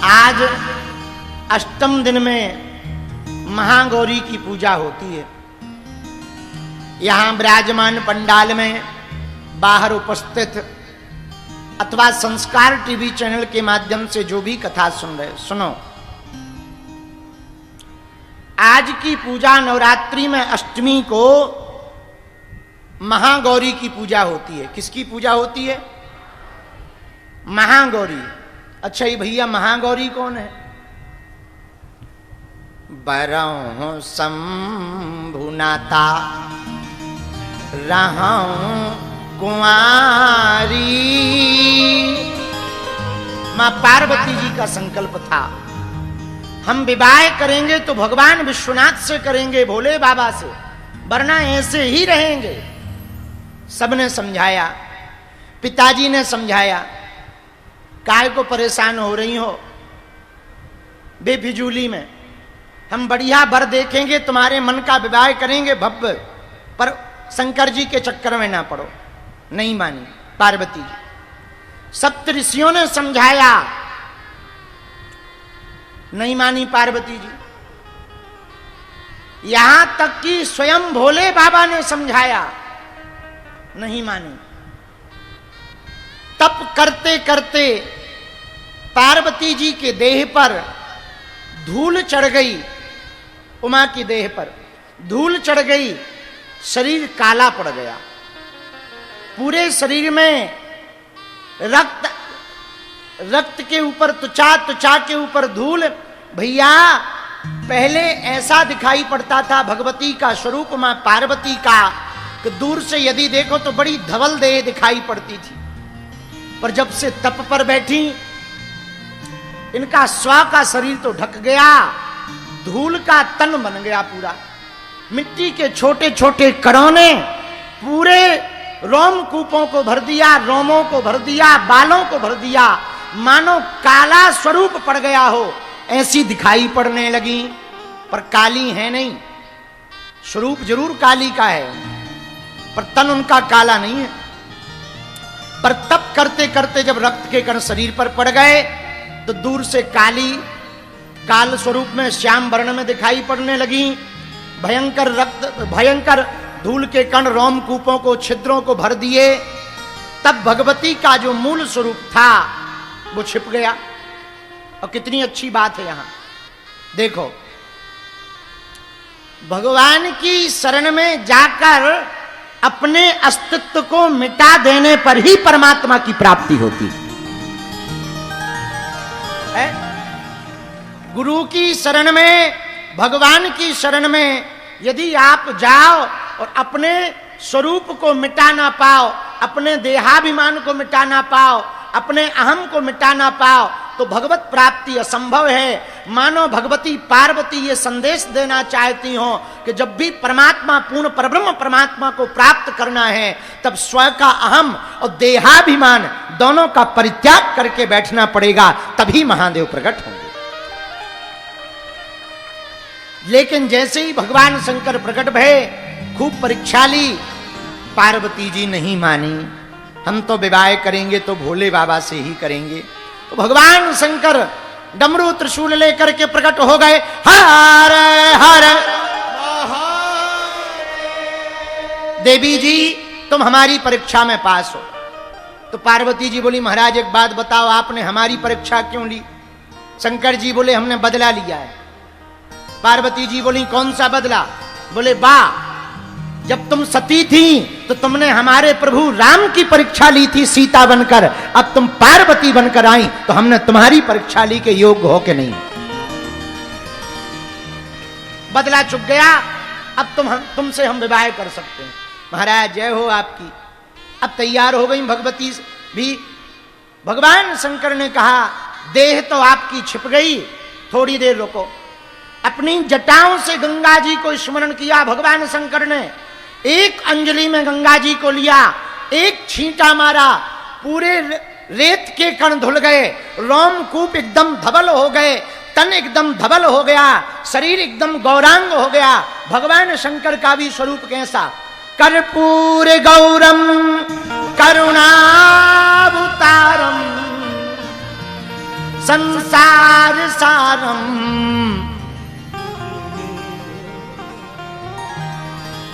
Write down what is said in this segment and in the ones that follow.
आज अष्टम दिन में महागौरी की पूजा होती है। यहां विराजमान पंडाल में बाहर उपस्थित अथवा संस्कार टीवी चैनल के माध्यम से जो भी कथा सुन रहे, सुनो। आज की पूजा नवरात्रि में अष्टमी को महागौरी की पूजा होती है। किसकी पूजा होती है? महागौरी। अच्छा ये भैया महागौरी कौन है? बरहु शंभुनाथा रहूं कुंवारी। मां पार्वती जी का संकल्प था, हम विवाह करेंगे तो भगवान विश्वनाथ से करेंगे, भोले बाबा से, वरना ऐसे ही रहेंगे। सबने समझाया, पिताजी ने समझाया, काय को परेशान हो रही हो बेफिजूली में, हम बढ़िया वर देखेंगे, तुम्हारे मन का विवाह करेंगे भव्य, पर शंकर जी के चक्कर में ना पड़ो। नहीं मानी पार्वती जी। सप्त ऋषियों ने समझाया, नहीं मानी पार्वती जी। यहां तक कि स्वयं भोले बाबा ने समझाया, नहीं मानी। तप करते करते पार्वती जी के देह पर धूल चढ़ गई, उमा की देह पर धूल चढ़ गई, शरीर काला पड़ गया, पूरे शरीर में रक्त के ऊपर त्वचा, त्वचा के ऊपर धूल। भैया पहले ऐसा दिखाई पड़ता था भगवती का स्वरूप, मां पार्वती का, कि दूर से यदि देखो तो बड़ी धवल देह दिखाई पड़ती थी, पर जब से तप पर बैठी इनका स्व का शरीर तो ढक गया, धूल का तन बन गया पूरा। मिट्टी के छोटे छोटे कणों ने पूरे रोमकूपों को भर दिया, रोमों को भर दिया, बालों को भर दिया, मानो काला स्वरूप पड़ गया हो ऐसी दिखाई पड़ने लगी। पर काली है नहीं, स्वरूप जरूर काली का है, पर तन उनका काला नहीं है। पर तप करते करते जब रक्त के कण शरीर पर पड़ गए तो दूर से काल स्वरूप में श्याम वर्ण में दिखाई पड़ने लगी। भयंकर धूल के कण रोमकूपों को, छिद्रों को भर दिए। तब भगवती का जो मूल स्वरूप था वो छिप गया। और कितनी अच्छी बात है यहां देखो, भगवान की शरण में जाकर अपने अस्तित्व को मिटा देने पर ही परमात्मा की प्राप्ति होती है। गुरु की शरण में, भगवान की शरण में यदि आप जाओ और अपने स्वरूप को मिटा ना पाओ, अपने देहाभिमान को मिटा ना पाओ, अपने अहम को मिटा ना पाओ, तो भगवत प्राप्ति असंभव है। मानो भगवती पार्वती ये संदेश देना चाहती हो कि जब भी परमात्मा, पूर्ण परब्रह्म परमात्मा को प्राप्त करना है, तब स्व का अहम और देहाभिमान दोनों का परित्याग करके बैठना पड़ेगा, तभी महादेव प्रकट होंगे। लेकिन जैसे ही भगवान शंकर प्रकट भये, खूब परीक्षा ली, पार्वती जी नहीं मानी, हम तो विवाह करेंगे तो भोले बाबा से ही करेंगे। तो भगवान शंकर डमरू त्रिशूल लेकर के प्रकट हो गए। हर हर देवी जी तुम हमारी परीक्षा में पास हो। तो पार्वती जी बोली, महाराज एक बात बताओ, आपने हमारी परीक्षा क्यों ली? शंकर जी बोले, हमने बदला लिया है। पार्वती जी बोली, कौन सा बदला? बोले, वाह, जब तुम सती थी तो तुमने हमारे प्रभु राम की परीक्षा ली थी सीता बनकर, अब तुम पार्वती बनकर आई तो हमने तुम्हारी परीक्षा ली के योग्य हो के नहीं। बदला चुक गया, अब तुमसे हम विवाह कर सकते हैं। महाराज जय हो आपकी। अब तैयार हो गई भगवती भी। भगवान शंकर ने कहा, देह तो आपकी छिप गई, थोड़ी देर रुको। अपनी जटाओं से गंगा जी को स्मरण किया भगवान शंकर ने, एक अंजलि में गंगा जी को लिया, एक छींटा मारा, पूरे रेत के कण धुल गए, रोमकूप एकदम धवल हो गए, तन एकदम धवल हो गया, शरीर एकदम गौरांग हो गया। भगवान शंकर का भी स्वरूप कैसा? कर्पूर गौरम करुणावतारम संसार सारम।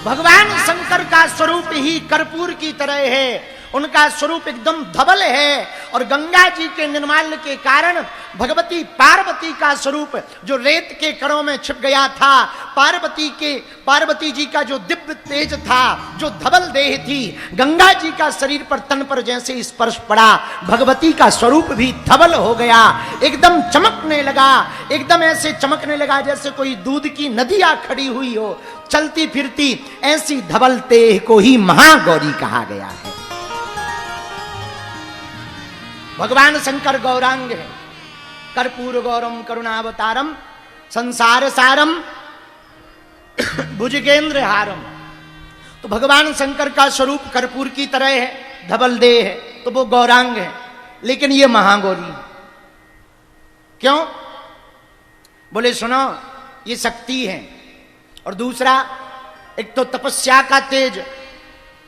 भगवान शंकर का स्वरूप ही कर्पूर की तरह है, उनका स्वरूप एकदम धवल है। और गंगा जी के निर्माल्य के कारण भगवती पार्वती का स्वरूप जो रेत के कणों में छिप गया था, पार्वती जी का जो दिव्य तेज था, जो धवल देह थी, गंगा जी का शरीर पर तन पर जैसे स्पर्श पड़ा, भगवती का स्वरूप भी धवल हो गया, एकदम चमकने लगा, एकदम ऐसे चमकने लगा जैसे कोई दूध की नदियां खड़ी हुई हो, चलती फिरती। ऐसी धवल देह को ही महागौरी कहा गया है। भगवान शंकर गौरांग है। कर्पूर गौरम करुणावतारम संसार सारम भुजगेंद्र हारम। तो भगवान शंकर का स्वरूप कर्पूर की तरह है, धवल देह है, तो वो गौरांग है। लेकिन ये महागौरी क्यों? बोले सुनो, ये शक्ति है, और दूसरा एक तो तपस्या का तेज,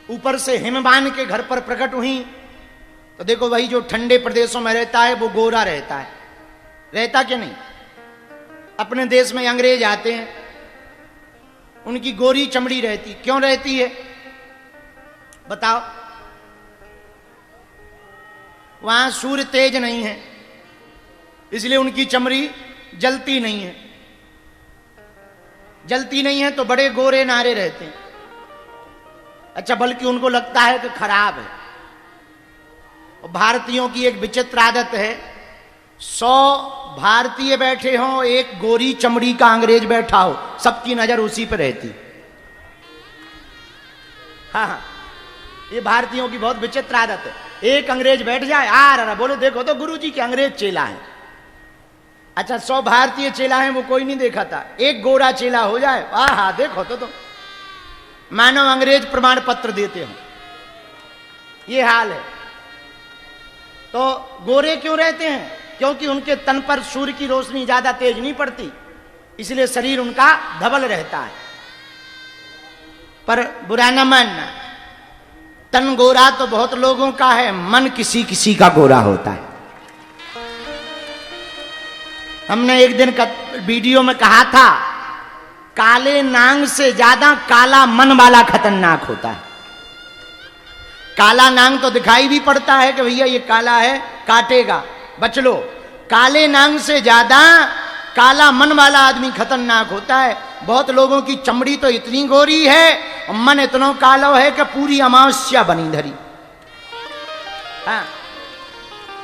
ऊपर से हिमवान के घर पर प्रकट हुई। तो देखो, वही जो ठंडे प्रदेशों में रहता है वो गोरा रहता है, रहता क्या नहीं? अपने देश में अंग्रेज आते हैं, उनकी गोरी चमड़ी रहती, क्यों रहती है बताओ? वहां सूर्य तेज नहीं है, इसलिए उनकी चमड़ी जलती नहीं है। जलती नहीं है तो बड़े गोरे नारे रहते हैं। अच्छा, बल्कि उनको लगता है कि खराब है। और भारतीयों की एक विचित्र आदत है, 100 भारतीय बैठे हों, एक गोरी चमड़ी का अंग्रेज बैठा हो, सबकी नजर उसी पर रहती। हाँ, ये भारतीयों की बहुत विचित्र आदत है। एक अंग्रेज बैठ जाए, आ रहा बोले देखो तो गुरुजी के अंग्रेज चेला है। अच्छा, 100 भारतीय चेला हैं, वो कोई नहीं देखा था, एक गोरा चेला हो जाए, आहा देखो तो मानव अंग्रेज प्रमाण पत्र देते हो। ये हाल है। तो गोरे क्यों रहते हैं? क्योंकि उनके तन पर सूर्य की रोशनी ज्यादा तेज नहीं पड़ती, इसलिए शरीर उनका धवल रहता है। पर बुरा न मानना, तन गोरा तो बहुत लोगों का है, मन किसी किसी का गोरा होता है। हमने एक दिन का वीडियो में कहा था, काले नांग से ज्यादा काला मन वाला खतरनाक होता है। काला नांग तो दिखाई भी पड़ता है कि भैया ये काला है, काटेगा, बच लो। काले नांग से ज्यादा काला मन वाला आदमी खतरनाक होता है। बहुत लोगों की चमड़ी तो इतनी गोरी है और मन इतना कालो है कि पूरी अमावस्या बनी धरी। हाँ,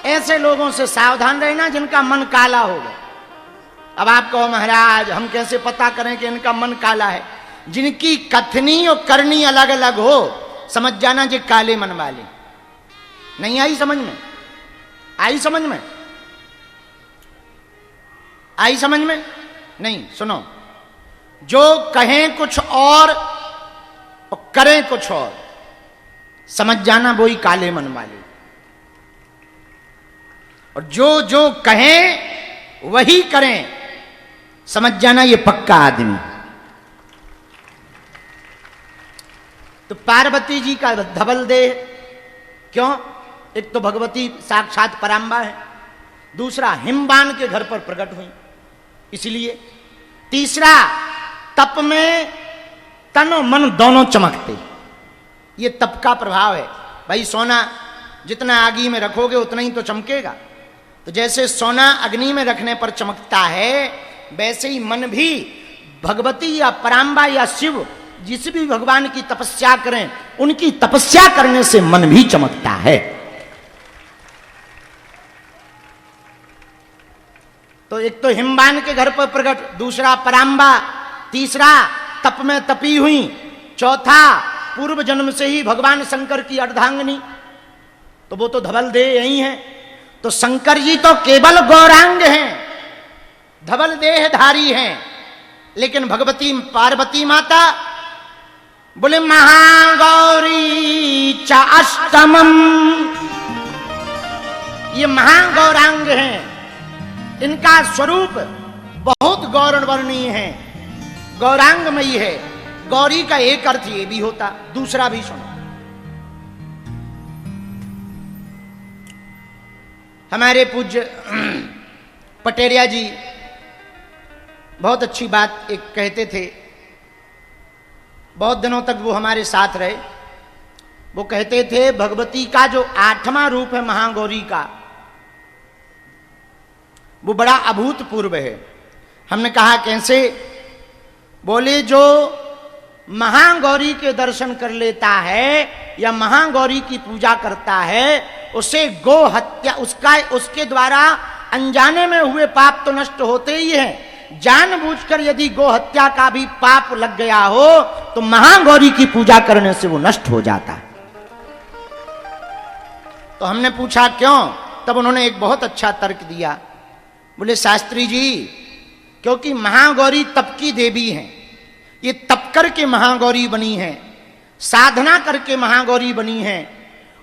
ऐसे लोगों से सावधान रहना जिनका मन काला होगा। अब आप कहो महाराज हम कैसे पता करें कि इनका मन काला है? जिनकी कथनी और करनी अलग अलग हो, समझ जाना जे काले मन वाले। नहीं आई समझ में? आई समझ में? आई समझ में? नहीं, सुनो, जो कहें कुछ और करें कुछ और, समझ जाना वही काले मन वाले। और जो जो कहें वही करें, समझ जाना ये पक्का आदमी। तो पार्वती जी का धवल देह क्यों? एक तो भगवती साक्षात पराम्बा है, दूसरा हिमवान के घर पर प्रकट हुई इसलिए, तीसरा तप में तन और मन दोनों चमकते। ये तप का प्रभाव है। भाई सोना जितना आगी में रखोगे उतना ही तो चमकेगा। तो जैसे सोना अग्नि में रखने पर चमकता है, वैसे ही मन भी भगवती या पराम्बा या शिव जिस भी भगवान की तपस्या करें, उनकी तपस्या करने से मन भी चमकता है। तो एक तो हिमवान के घर पर प्रकट, दूसरा पराम्बा, तीसरा तप में तपी हुई, चौथा पूर्व जन्म से ही भगवान शंकर की अर्धांगिनी। तो वो तो धवल देह यही है। तो शंकर जी तो केवल गौरांग हैं, धवल देहधारी हैं, लेकिन भगवती पार्वती माता बोले महागौरी च अष्टमम। ये महागौरांग हैं, इनका स्वरूप बहुत गौरवर्णीय है, गौरांगमयी है। गौरी का एक अर्थ ये भी होता, दूसरा भी सुनो। हमारे पूज्य पटेरिया जी बहुत अच्छी बात एक कहते थे, बहुत दिनों तक वो हमारे साथ रहे। वो कहते थे भगवती का जो 8वां रूप है महागौरी का, वो बड़ा अभूतपूर्व है। हमने कहा कैसे? बोले जो महागौरी के दर्शन कर लेता है या महागौरी की पूजा करता है, उसे गो हत्या, उसके द्वारा अनजाने में हुए पाप तो नष्ट होते ही हैं, जानबूझकर यदि गो हत्या का भी पाप लग गया हो तो महागौरी की पूजा करने से वो नष्ट हो जाता है। तो हमने पूछा क्यों? तब उन्होंने एक बहुत अच्छा तर्क दिया। बोले शास्त्री जी, क्योंकि महागौरी तप की देवी हैं, ये तप करके महागौरी बनी है, साधना करके महागौरी बनी है,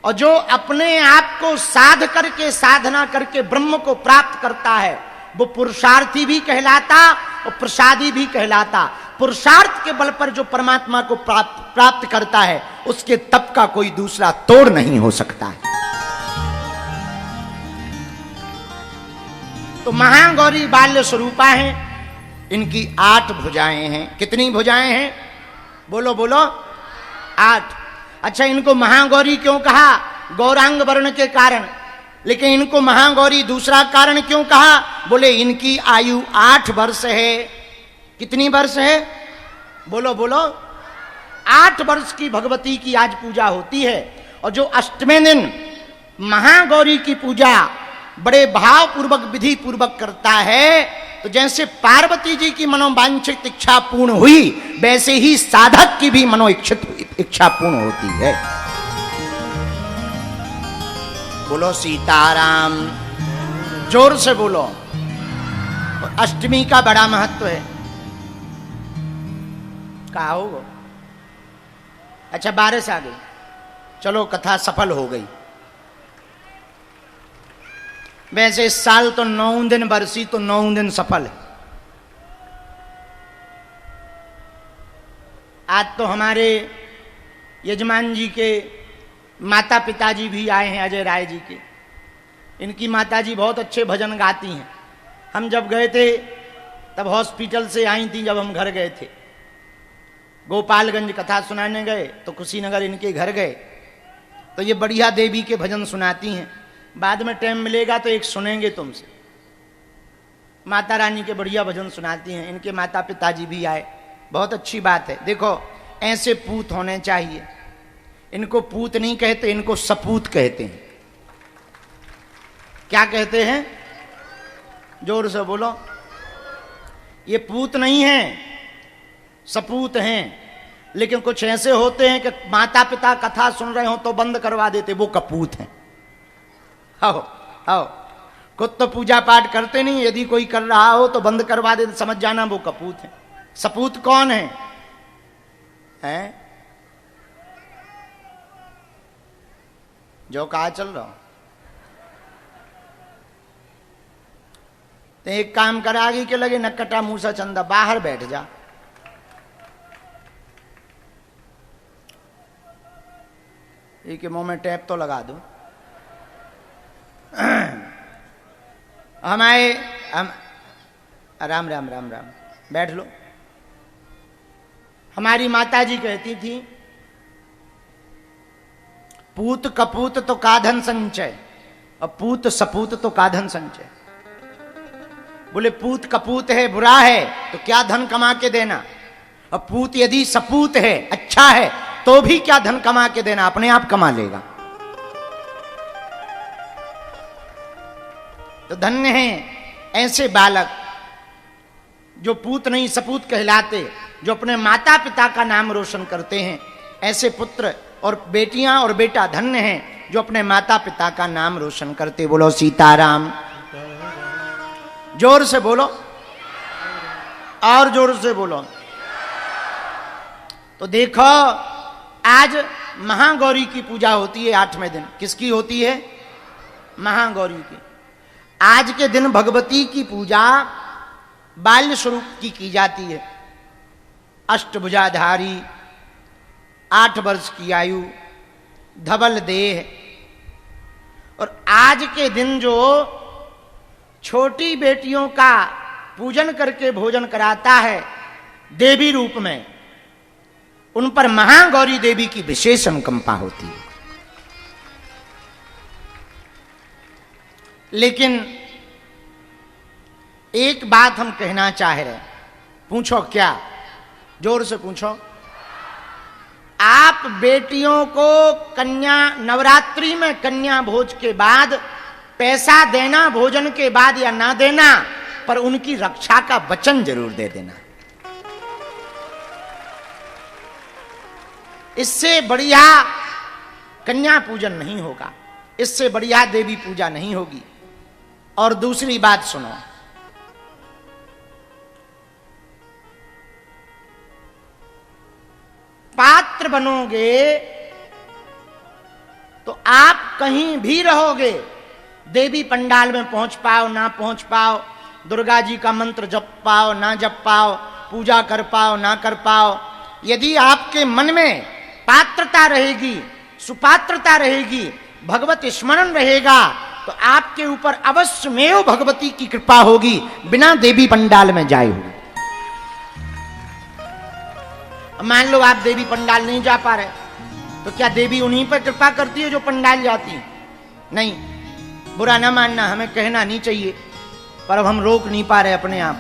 और जो अपने आप को साध करके साधना करके ब्रह्म को प्राप्त करता है वो पुरुषार्थी भी कहलाता और प्रसादी भी कहलाता। पुरुषार्थ के बल पर जो परमात्मा को प्राप्त करता है उसके तप का कोई दूसरा तोड़ नहीं हो सकता है। तो महागौरी बाल्य स्वरूपा है, इनकी 8 भुजाएं हैं। कितनी भुजाएं हैं? बोलो बोलो। 8। अच्छा, इनको महागौरी क्यों कहा? गौरांग वर्ण के कारण। लेकिन इनको महागौरी दूसरा कारण क्यों कहा? बोले इनकी आयु 8 वर्ष है। कितनी वर्ष है? बोलो बोलो। 8 वर्ष की भगवती की आज पूजा होती है। और जो अष्टवें दिन महागौरी की पूजा बड़े भाव पूर्वक विधि पूर्वक करता है, तो जैसे पार्वती जी की मनोवांछित इच्छा पूर्ण हुई, वैसे ही साधक की भी मनोइच्छित इच्छा पूर्ण होती है। बोलो सीताराम, जोर से बोलो। अष्टमी का बड़ा महत्व है। कहा हो? अच्छा, बारिश आ गई, चलो कथा सफल हो गई। वैसे इस साल तो 9 दिन बरसी, तो 9 दिन सफल है। आज तो हमारे यजमान जी के माता पिताजी भी आए हैं, अजय राय जी के। इनकी माता जी बहुत अच्छे भजन गाती हैं। हम जब गए थे तब हॉस्पिटल से आई थी, जब हम घर गए थे गोपालगंज कथा सुनाने गए तो कुशीनगर इनके घर गए, तो ये बढ़िया देवी के भजन सुनाती हैं। बाद में टाइम मिलेगा तो एक सुनेंगे तुमसे। माता रानी के बढ़िया भजन सुनाती हैं। इनके माता पिताजी भी आए, बहुत अच्छी बात है। देखो, ऐसे पूत होने चाहिए। इनको पूत नहीं कहते, इनको सपूत कहते हैं। क्या कहते हैं? जोर से बोलो। ये पूत नहीं है, सपूत हैं। लेकिन कुछ ऐसे होते हैं कि माता पिता कथा सुन रहे हो तो बंद करवा देते, वो कपूत हैं। आओ आओ, खुद तो पूजा पाठ करते नहीं, यदि कोई कर रहा हो तो बंद करवा देते, समझ जाना वो कपूत है। सपूत कौन है? हैं? जो कहा चल रहा हो। तो एक काम कर, आगे के लगे नक्कटा मूसा चंदा, बाहर बैठ जा। एक मुंह में टैप तो लगा दो। हम राम राम राम राम, बैठ लो। हमारी माता जी कहती थी, पूत कपूत तो काधन संचय, और पूत सपूत तो काधन संचय। बोले पूत कपूत है, बुरा है, तो क्या धन कमा के देना, और पूत यदि सपूत है, अच्छा है, तो भी क्या धन कमा के देना, अपने आप कमा लेगा। तो धन्य हैं ऐसे बालक जो पूत नहीं सपूत कहलाते, जो अपने माता पिता का नाम रोशन करते हैं। ऐसे पुत्र और बेटियां और बेटा धन्य हैं जो अपने माता पिता का नाम रोशन करते। बोलो सीताराम, जोर से बोलो, और जोर से बोलो। तो देखो, आज महागौरी की पूजा होती है 8वें दिन। किसकी होती है? महागौरी की। आज के दिन भगवती की पूजा बाल्य स्वरूप की जाती है। अष्टभुजाधारी, 8 वर्ष की आयु, धवल देह। और आज के दिन जो छोटी बेटियों का पूजन करके भोजन कराता है देवी रूप में, उन पर महागौरी देवी की विशेष अनुकंपा होती है। लेकिन एक बात हम कहना चाह रहे, पूछो क्या? जोर से पूछो। आप बेटियों को कन्या नवरात्रि में कन्या भोज के बाद पैसा देना, भोजन के बाद या ना देना, पर उनकी रक्षा का वचन जरूर दे देना। इससे बढ़िया कन्या पूजन नहीं होगा, इससे बढ़िया देवी पूजा नहीं होगी। और दूसरी बात सुनो, पात्र बनोगे तो आप कहीं भी रहोगे, देवी पंडाल में पहुंच पाओ ना पहुंच पाओ, दुर्गा जी का मंत्र जप पाओ ना जप पाओ, पूजा कर पाओ ना कर पाओ, यदि आपके मन में पात्रता रहेगी, सुपात्रता रहेगी, भगवत स्मरण रहेगा, तो आपके ऊपर अवश्यमेव भगवती की कृपा होगी, बिना देवी पंडाल में जाए हुए। मान लो आप देवी पंडाल नहीं जा पा रहे, तो क्या देवी उन्हीं पर कृपा करती है जो पंडाल जाती? नहीं, बुरा ना मानना, हमें कहना नहीं चाहिए, पर अब हम रोक नहीं पा रहे अपने आप।